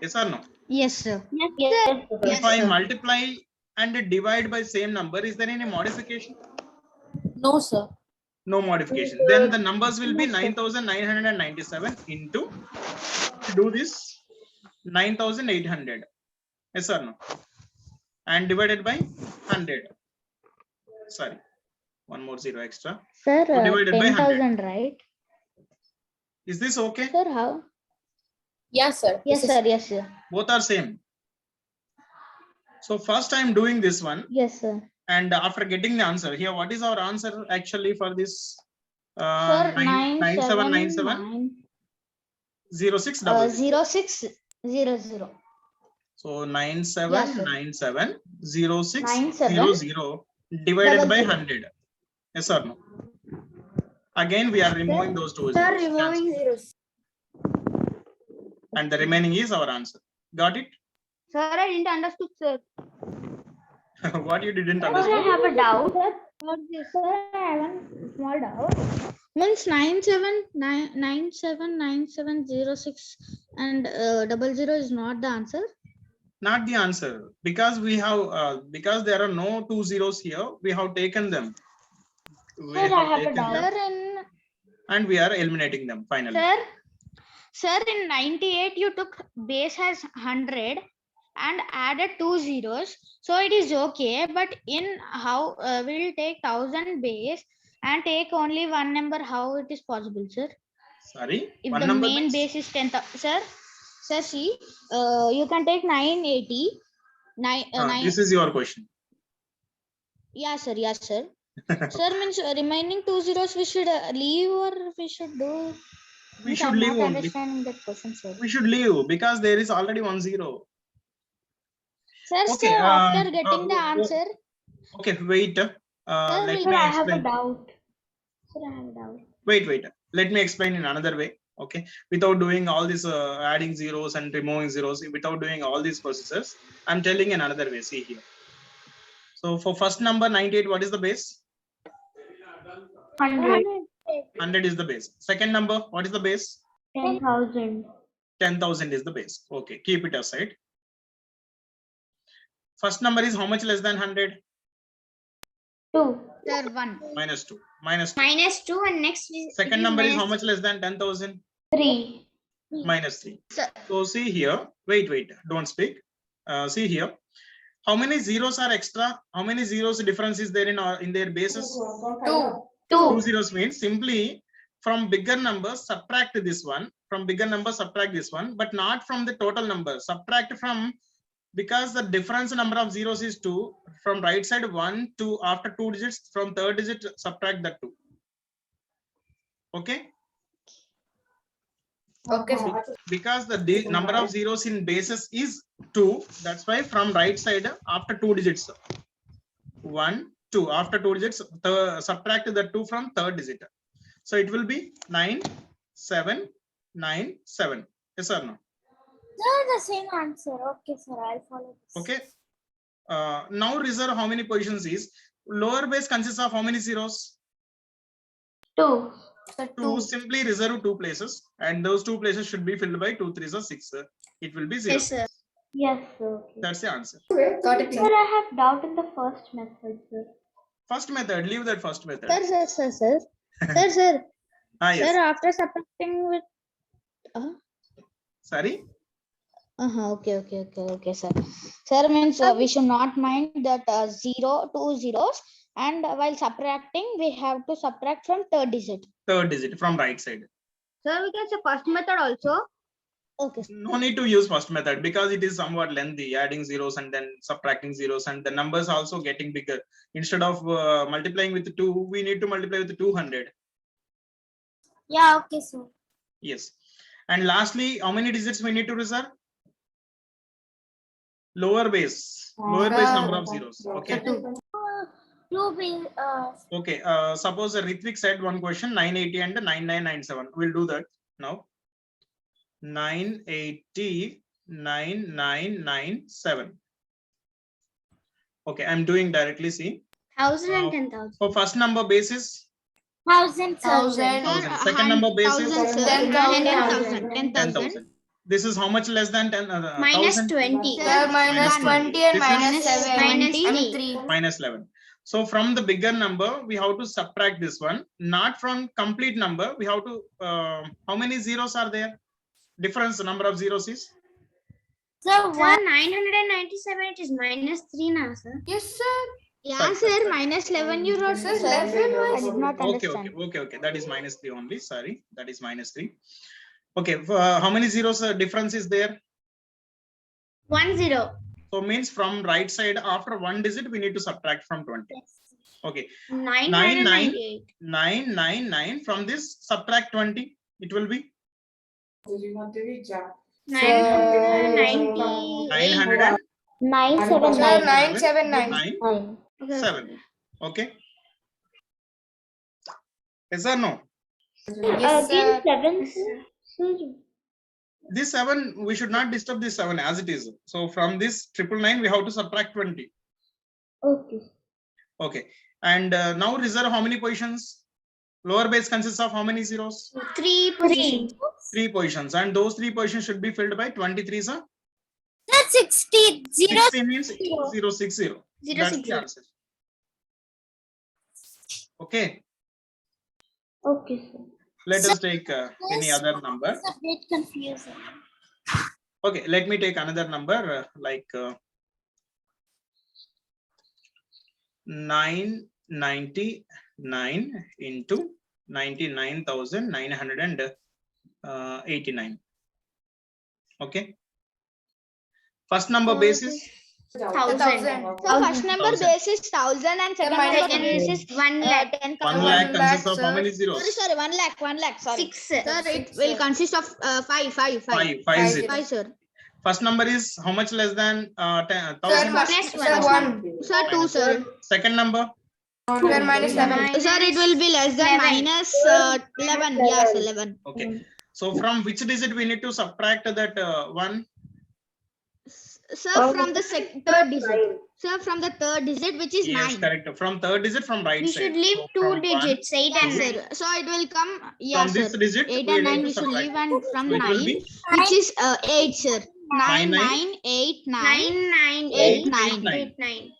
Yes or no? Yes, sir. Yes, sir. If I multiply and divide by same number, is there any modification? No, sir. No modification. Then the numbers will be 9,997 into, do this, 9,800. Yes or no? And divided by 100. Sorry, one more zero extra. Sir, So divided by 10,000, right? Is this okay? Sir, how? Yes, sir. Yes, This is- sir. Yes, sir. Both are same. So first I am doing this one, Yes, sir. and after getting the answer here, what is our answer actually for this? Sir, 9797 0600. 0600. So 9797 0600 97 divided by 00. 100. Yes or no? Again, we are removing those two Sir, zeros. removing zeros. And the remaining is our answer. Got it? Sir, I didn't understood, sir. What you didn't Sir, I understand? have a doubt. Sir, I have one small doubt. Means 979706 and 00 is not the answer. Not the answer, because we have because there are no 2 zeros here. We have taken them. We Sir, I have a taken doubt. them, Sir, and we are eliminating them finally. Sir, in 98 you took base as 100 and added 2 zeros, so it is okay. But in how we'll take 1000 base and take only one number, how it is possible, sir? Sorry, If one the number main means? base is 10,000, sir, see, you can take 980. This is your question. Yes, sir. Sir, means remaining 2 zeros we should leave or we should do? We Means should I'm leave not only. understanding that question, sir. We should leave because there is already 1 zero. Sir, Okay, after getting the answer, Okay, wait. Let Sir, me I have a explain. doubt. Sir, I have a doubt. Wait. Let me explain in another way. Okay, without doing all this adding zeros and removing zeros, without doing all these processes, I'm telling in another way. See here. So for first number 98, what is the base? 100. 100 is the base. Second number, what is the base? 10,000. 10,000 is the base. Okay, keep it aside. First number is how much less than 100? 2. sir, 1. Minus 2. Minus 2. Minus 2 and next is. Second number is how much less than 10,000? 3. Minus 3. Sir. So see here. Wait. Don't speak. See here. How many zeros are extra? How many zeros difference is there in their bases? 2. 2 zeros means simply from bigger numbers subtract this one. From bigger number subtract this one, but not from the total number. Subtract from, because the difference number of zeros is 2. From right side 1 to after 2 digits, from third digit subtract that 2. Okay. Okay. Because the number of zeros in bases is 2, that's why from right side after 2 digits 1 2 after 2 digits subtract the 2 from third digit, so it will be 9797. Yes or no? They're the same answer. Okay, sir. I'll follow this. Okay. Now reserve how many positions is lower base consists of how many zeros? 2. 2. Simply reserve 2 places, and those 2 places should be filled by 2 3s or 6. It will be 0. Yes, sir. Yes, sir. Okay. That's the answer. Got it, Sir, sir. I have doubt in the first method, sir. First method, leave that first method. Sir. Sir, Yes. sir, after subtracting with. Sorry. Okay, sir. Sir, means we should not mind that 0, 2 zeros, and while subtracting, we have to subtract from third digit. Third digit from right side. Sir, we can say first method also. Okay. No need to use first method because it is somewhat lengthy, adding zeros and then subtracting zeros, and the numbers also getting bigger. Instead of multiplying with 2, we need to multiply with 200. Yeah, okay, sir. Yes. And lastly, how many digits we need to reserve? Lower base number of zeros. Okay. Okay. Suppose Ritvik said one question, 980 and 9997. We'll do that now. 980, 9997. Okay, I'm doing directly. See. 1,000 and 10,000. For first number basis. 1,000. 1,000. Second number basis. 10,000. This is how much less than 10? Minus 1,000? 20. Sir, minus 20 and This is minus 7 minus and 3. 3. minus 11. So from the bigger number, we have to subtract this one. Not from complete number. We have to, how many zeros are there? Difference number of zeros is? So, Sir, 997, it is minus 3 now, sir. Yes, sir. Yeah, sir, minus 11 you wrote. Sir, Sir. 11 I was. did not understand. Okay. That is minus 3 only. Sorry, that is minus 3. Okay, how many zeros difference is there? 1 0. So means from right side after one digit we need to subtract from 20. Okay, 998. 999 from this subtract 20. It will be 990. 900 and 979. Sir, 979. 7. Okay. Yes or no? Yes, Again, sir. 7. Sir. This 7 we should not disturb this 7 as it is. So from this 999 we have to subtract 20. Okay. Okay. And now reserve how many positions? Lower base consists of how many zeros? 3 positions. 3 positions, and those 3 positions should be filled by 23, sir. that's 60. 0. 60 means 060. That's the 060. answer. Okay. Okay, sir. Let us take any other number. It's a bit confusing. Okay, let me take another number like 999 into 99,989. Okay. First number basis 1,000. So first number 1,000. base is 1,000 and second minus number Second base is is 1 lakh. 10. 1 1 lakh lakh, consists of how sir. many zeros? Sorry, 1 lakh, 1 lakh, sorry. 6. Sir, it Six, will sir. consist of 5 5 Five zeros. 5, sir. First number is how much less than 10,000? Sir, Minus sir, 1. Sir, 2, sir. Second number Sir, minus 11. Sir, it will be less than 11. minus 11. Yes, 11. Okay. So from which digit we need to subtract that 1? Sir, from the third digit. Sir, from the third digit, which is Yes, 9. correct. From third digit from right We side. should leave So 2 from digits, 8 and 9. Sir, so it will come, yeah, From this sir. digit 8 we and need 9 to we should subtract. leave, and from So it 9, will be which is 8, sir. 9, 9, 9, 8, 9, 998. 8, 9. 8, 9.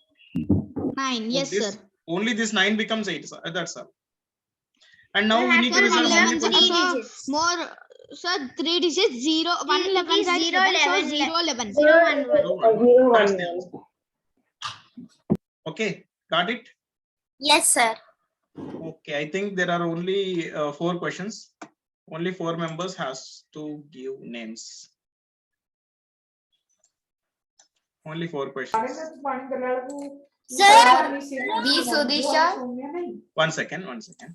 9, So yes, this, sir. only this 9 becomes 8. That's all. And now we have need to to reserve how many 11 positions? three digits. More, sir, 3 digits, 0, 1, 11, is 0, 11, 0, 11. 0, 1, 1. 0, 1. That's the answer. Okay, got it? Yes, sir. Okay, I think there are only 4 questions. Only 4 members has to give names. Only 4 questions. Sir, B. Sudisha. 1 second, 1 second.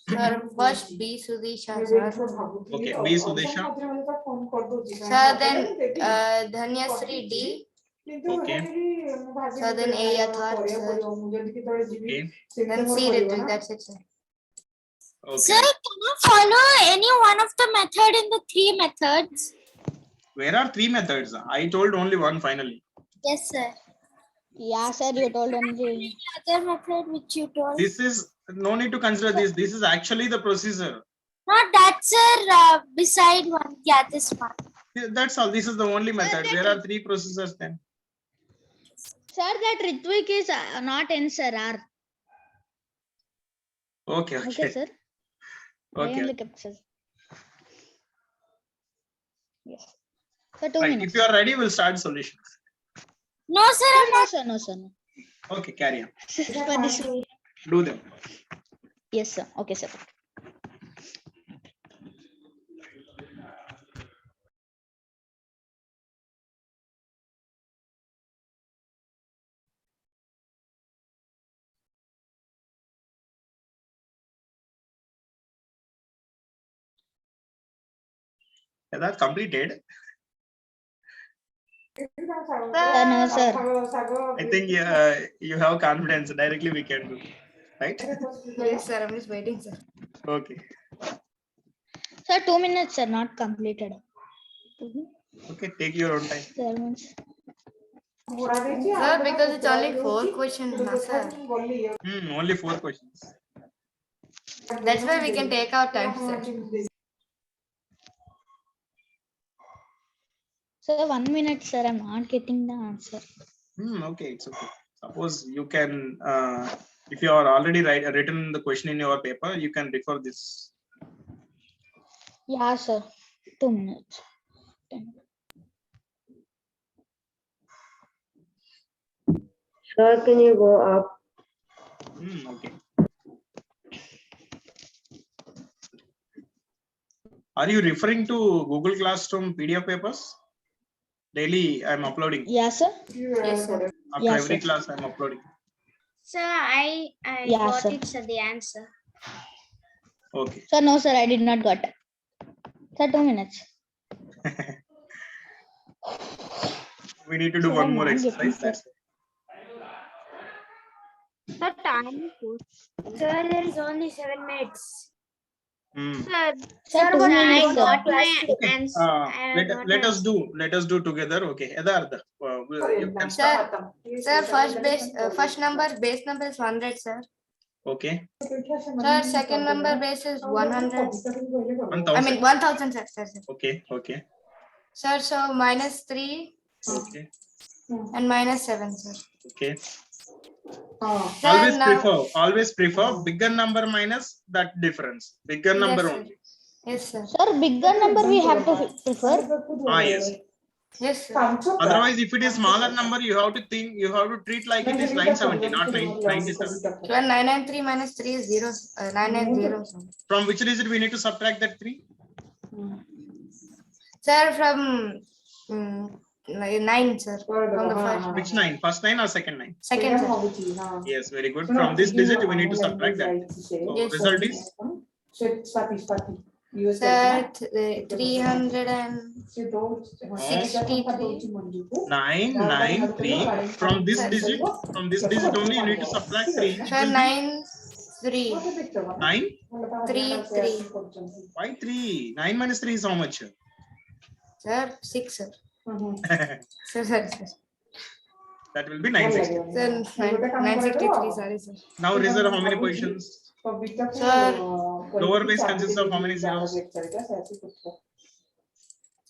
Sir, first B. Sudisha, sir. Okay, B. Sudesha. Sir, then Dhanyasri D. Okay. Sir, then A. Yatharth, sir. Okay. Then C. Ritvik. That's it, sir. sir, Okay. can you follow any one of the method in the 3 methods? Where are 3 methods? I told only one finally. Yes, sir. Yeah, sir, you told only. Any other method which you told? This is no need to consider this. This is actually the procedure. Not that, sir. Beside one. Yeah, this one. That's all. This is the only method. There are 3 procedures then. Sir, that Ritvik is not in, sir. R. Okay, Okay, okay. sir. I Okay. only kept, sir. Yes. For 2 Right. minutes. If you are ready, we'll start solutions. No, sir. I'm No, not. sir, no, sir. No. Okay, carry on. For this. Do them. Yes, sir. Okay, sir. That completed. No, sir. I think you have confidence. Directly we can do, right? Yes, sir. I'm just waiting, sir. Okay. Sir, 2 minutes, sir, not completed. Okay, take your own time. Sir, means Sir, because it's only 4 questions, na, sir. Only 4 questions. That's why we can take our time, sir. sir, 1 minute, sir. I'm not getting the answer. Okay, it's okay. Suppose you can, if you are already written the question in your paper, you can refer this. Yeah, sir. 2 minutes. 10. Sir, can you go up? Okay. Are you referring to Google Classroom PDF papers? Daily, I'm uploading. Yeah, sir. Yes, sir. After Yeah, every sir. class, I'm uploading. Sir, I Yeah, got sir. it, sir, the answer. Okay. Sir, no, sir, I did not got. Sir, 2 minutes. We need to do Sir, one I'm more not getting, exercise. sir. That's Sir, time. Sir, there is only 7 minutes. it. Sir, 2 but I minutes, sir. got my Okay. answer. Let us do together. Okay. Edarth, you can start. Sir, first number, base number is 100, sir. Okay. Sir, second number base is 100. 1000. 1000, sir. Sir. Okay. Okay. Sir, so minus 3 Okay. and minus 7, sir. Okay. Sir, Always prefer bigger number minus that difference. Bigger number sir. only. Yes, sir. Sir, bigger number we have to prefer. Yes. Yes, sir. Otherwise, if it is smaller number, you have to treat like it is 970, not 97. Sir, 993 minus 3 is 0. 990. Sir. From which digit we need to subtract that 3? Sir, from 9, sir. From the first. Which 9? First 9 or second 9? Second, sir. Yes, very good. From this digit, we need to subtract that. So Yes, result is Sir, 363. 993. From this digit only you need to subtract 3. Sir, 9 3. 9? 3 3. Why 3? 9 minus 3 is how much? Sir, 6, sir. Sir. That will be 960. Sir, 963, sorry, sir. Now reserve how many positions? Sir, Lower base consists of how many zeros?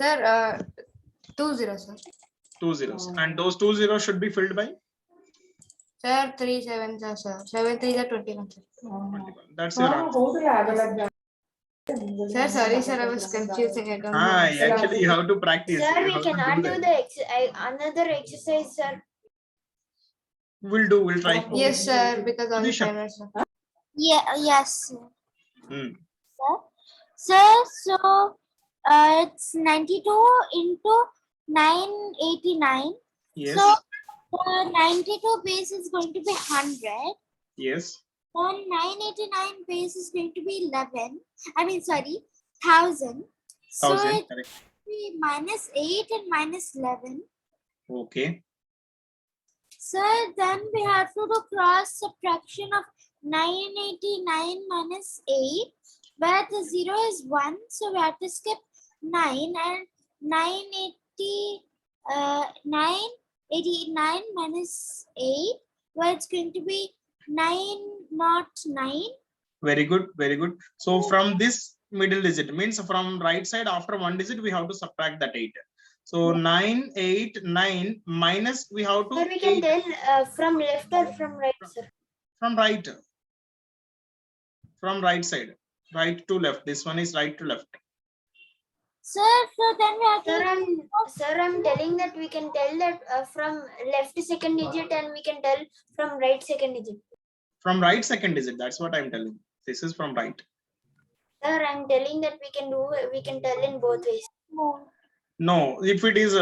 Sir, 2 zeros, sir. 2 zeros. And those 2 zeros should be filled by? Sir, 3 sevens, sir. 7 3 are 21, sir. 21. That's your answer. Sir, sorry, sir, I was confusing. I don't know. Actually, you have to practice. Sir, You we have to cannot do that. another exercise, sir. We'll try. Yes, sir, because of the Adisha. timer, sir. Yeah, yes. Sir. Hmm. Sir, so it's 92 into 989. Yes. So the 92 base is going to be 100. Yes. Then 989 base is going to be 11. I mean, sorry, 1000. So 1000. it Correct. will be minus 8 and minus 11. Okay. So then we have to do cross subtraction of 989 minus 8, where the 0 is 1. So we have to skip 9 and 989 minus 8, where it's going to be 909. Very good. Very good. So from this middle digit means from right side after one digit we have to subtract that 8. So 989 minus we have to. Sir, we can 8. tell from left or from right, sir. From right. From right side. Right to left. This one is right to left. Sir, so then we have to. Sir, I'm telling that we can tell that from left second digit and we can tell from right second digit. From right second digit. That's what I'm telling. This is from right. Sir, I'm telling that we can tell in both ways. No, if it is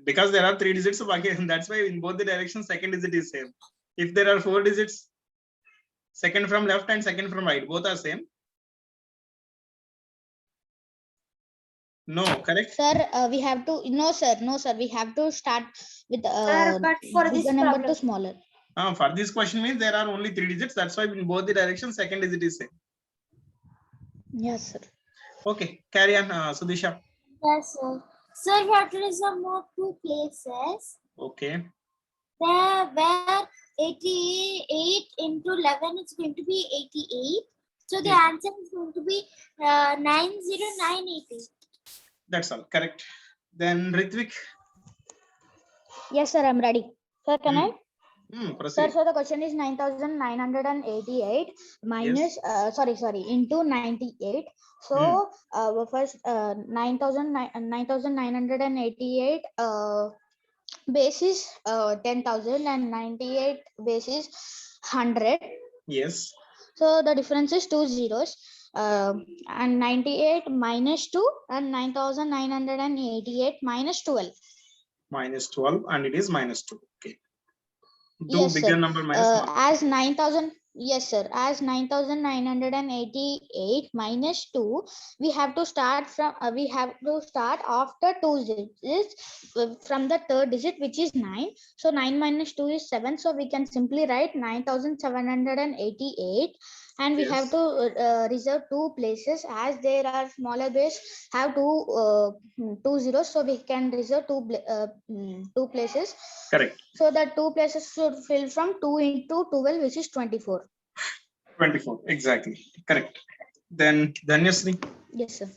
because there are 3 digits, so again, that's why in both the directions second digit is same. If there are 4 digits, second from left and second from right, both are same. No, correct? Sir, we have to, no sir, we have to start with Sir, but for this bigger number problem, to smaller. For this question means there are only 3 digits. That's why in both the directions, second digit is same. Yes, sir. Okay, carry on, Sudisha. Yes, sir. Sir, we have to reserve more 2 places. Okay. There, where 88 into 11 is going to be 88. So the answer is going to be 90988. That's all, correct. Then Ritvik. Yes, sir, I'm ready. Sir, can I? Sir, Proceed. so the question is 9,988 minus, into 98. So, first 9,988 base is 10,000 and 98 base is 100. Yes. So the difference is 2 zeros. And 98 minus 2 and 9,988 minus 12. Minus 12 and it is minus 2. Okay. Do Yes, bigger sir. number minus small. As 9,000, yes, sir. As 9,988 minus 2, we have to start from, after 2 digits from the third digit, which is 9. So 9 minus 2 is 7. So we can simply write 9,788. And we have to reserve 2 places, as there are smaller base have 2 zeros, so we can reserve 2 places. Correct. So the 2 places should fill from 2 into 12, which is 24. 24, exactly, correct. Then Dhanyasri. Yes, sir.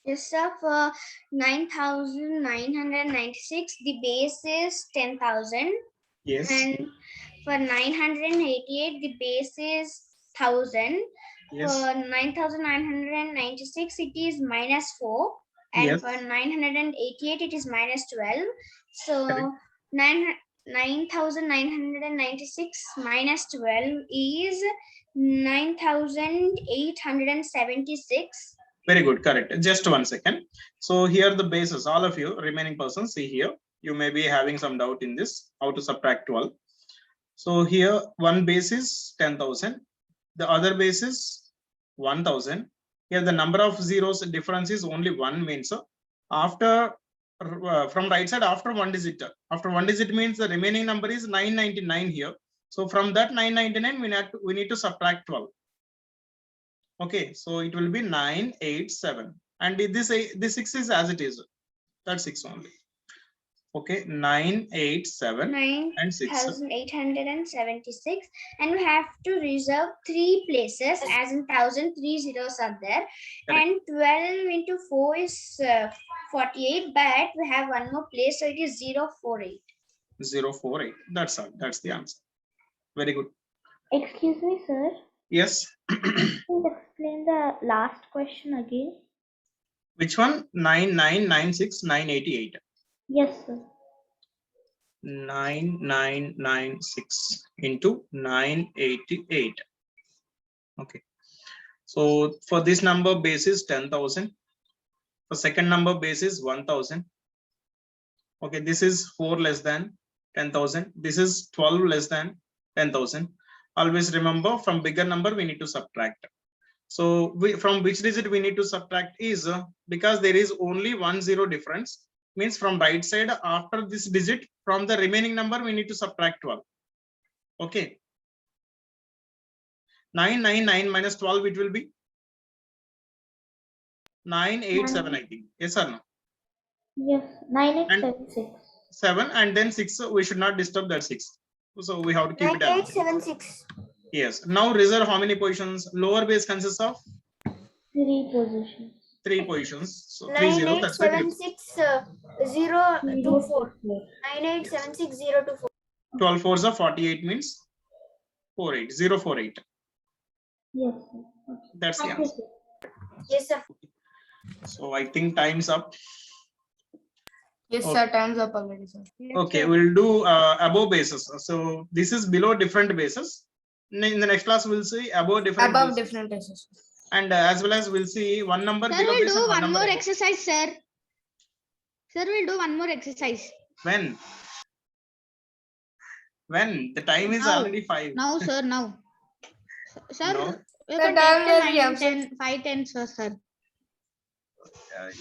yes, sir, for 9,996, the base is 10,000. Yes. And for 988, the base is 1,000. Yes. For 9,996, it is minus 4. And Yes. for 988, it is minus 12. So Correct. 9,996 minus 12 is 9,876. Very good, correct. Just 1 second. So here the bases, all of you remaining persons, see here, you may be having some doubt in this, how to subtract 12. So here one base is 10,000. The other base is 1,000. Here the number of zeros difference is only 1, means after from right side after 1 digit. After 1 digit means the remaining number is 999 here. So from that 999 we need to subtract 12. Okay, so it will be 987. And this 6 is as it is. That's 6 only. Okay, 987 and 6. 9,876, and we have to reserve 3 places, as in 1,000, 3 zeros are there. Correct. And 12 into 4 is 48, but we have one more place, so it is 048. 048. That's all. That's the answer. Very good. Excuse me, sir. Yes. Please explain the last question again. Which one? 9996 988. Yes, sir. 9996 into 988. Okay. So for this number base is 10,000. For second number base is 1,000. Okay, this is 4 less than 10,000. This is 12 less than 10,000. Always remember, from bigger number we need to subtract. So from which digit we need to subtract is because there is only 1 0 difference. Means from right side after this digit, from the remaining number we need to subtract 12. Okay. 999 minus 12, it will be 987, I think. Yes or no? Yes, 9876. 7 and then 6. We should not disturb that 6. So we have to keep it as 9876. yes. Now reserve how many positions? Lower base consists of 3 positions. 3 positions. So 3 0. That's the 9876024. 9876024. 12 fours are 48 means 48. 048. Yes, sir. Okay. That's the Thank you, answer. sir. Yes, sir. So I think time's up. Yes, Okay. sir. Time's up already, sir. Okay, we'll do above bases. So this is below different bases. In the next class, we'll see above different Above bases. different bases. And as well as we'll see one number Sir, below we'll base do and one one number more above. exercise, sir. Sir, we'll do one more exercise. When? When? The time is Now. already 5. Now, sir, now. Sir, No. you The can time take will be the 9, absent. 10, 5, 10, sir.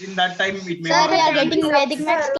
in that time it may Sir, be we are difficult. getting Vedic Maths